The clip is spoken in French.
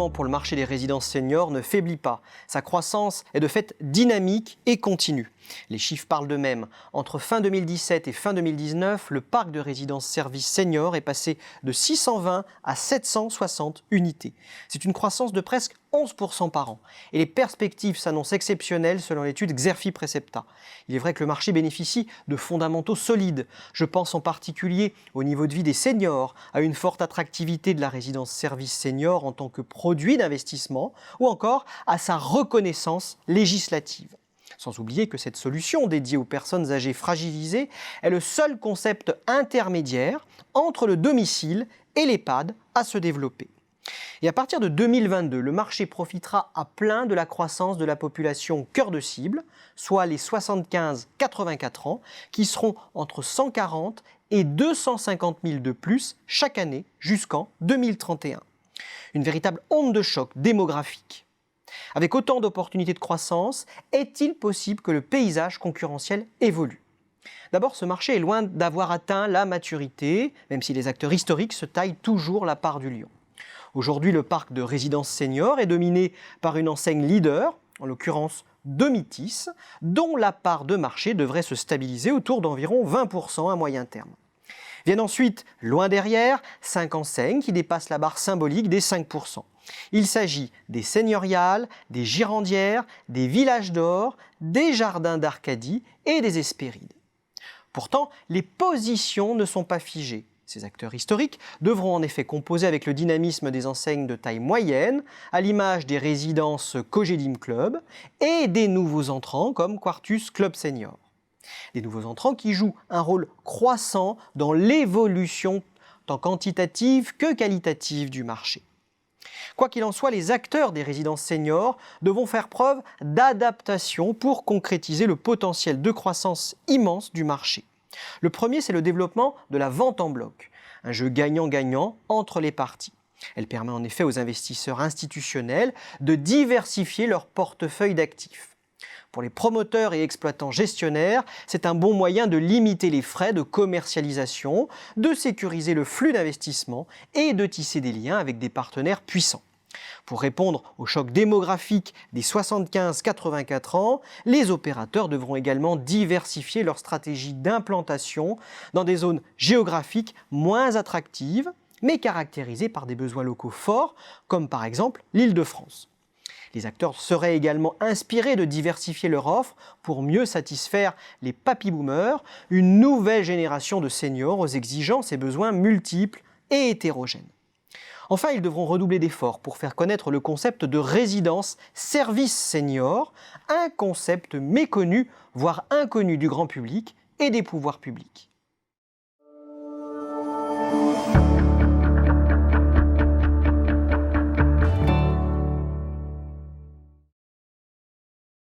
l'engouement pour le marché des résidences seniors ne faiblit pas. Sa croissance est de fait dynamique et continue. Les chiffres parlent d'eux-mêmes. Entre fin 2017 et fin 2019, le parc de résidences services seniors est passé de 620 à 760 unités. C'est une croissance de presque 11% par an. Et les perspectives s'annoncent exceptionnelles selon l'étude Xerfi Precepta. Il est vrai que le marché bénéficie de fondamentaux solides. Je pense en particulier au niveau de vie des seniors, à une forte attractivité de la résidence service senior en tant que produit d'investissement, ou encore à sa reconnaissance législative. Sans oublier que cette solution dédiée aux personnes âgées fragilisées est le seul concept intermédiaire entre le domicile et l'EHPAD à se développer. Et à partir de 2022, le marché profitera à plein de la croissance de la population cœur de cible, soit les 75-84 ans, qui seront entre 140 et 250 000 de plus chaque année jusqu'en 2031. Une véritable onde de choc démographique. Avec autant d'opportunités de croissance, est-il possible que le paysage concurrentiel évolue ? D'abord, ce marché est loin d'avoir atteint la maturité, même si les acteurs historiques se taillent toujours la part du lion. Aujourd'hui, le parc de résidences seniors est dominé par une enseigne leader, en l'occurrence Domitis, dont la part de marché devrait se stabiliser autour d'environ 20% à moyen terme. Viennent ensuite, loin derrière, 5 enseignes qui dépassent la barre symbolique des 5%. Il s'agit des Seigneuriales, des Girandières, des Villages d'Or, des Jardins d'Arcadie et des Hespérides. Pourtant, les positions ne sont pas figées. Ces acteurs historiques devront en effet composer avec le dynamisme des enseignes de taille moyenne, à l'image des résidences Cogedim Club et des nouveaux entrants comme Quartus Club Senior. Des nouveaux entrants qui jouent un rôle croissant dans l'évolution tant quantitative que qualitative du marché. Quoi qu'il en soit, les acteurs des résidences seniors devront faire preuve d'adaptation pour concrétiser le potentiel de croissance immense du marché. Le premier, c'est le développement de la vente en bloc, un jeu gagnant-gagnant entre les parties. Elle permet en effet aux investisseurs institutionnels de diversifier leur portefeuille d'actifs. Pour les promoteurs et exploitants gestionnaires, c'est un bon moyen de limiter les frais de commercialisation, de sécuriser le flux d'investissement et de tisser des liens avec des partenaires puissants. Pour répondre au choc démographique des 75-84 ans, les opérateurs devront également diversifier leur stratégie d'implantation dans des zones géographiques moins attractives, mais caractérisées par des besoins locaux forts, comme par exemple l'Île-de-France. Les acteurs seraient également inspirés de diversifier leur offre pour mieux satisfaire les papy-boomers, une nouvelle génération de seniors aux exigences et besoins multiples et hétérogènes. Enfin, ils devront redoubler d'efforts pour faire connaître le concept de résidence service senior, un concept méconnu, voire inconnu du grand public et des pouvoirs publics.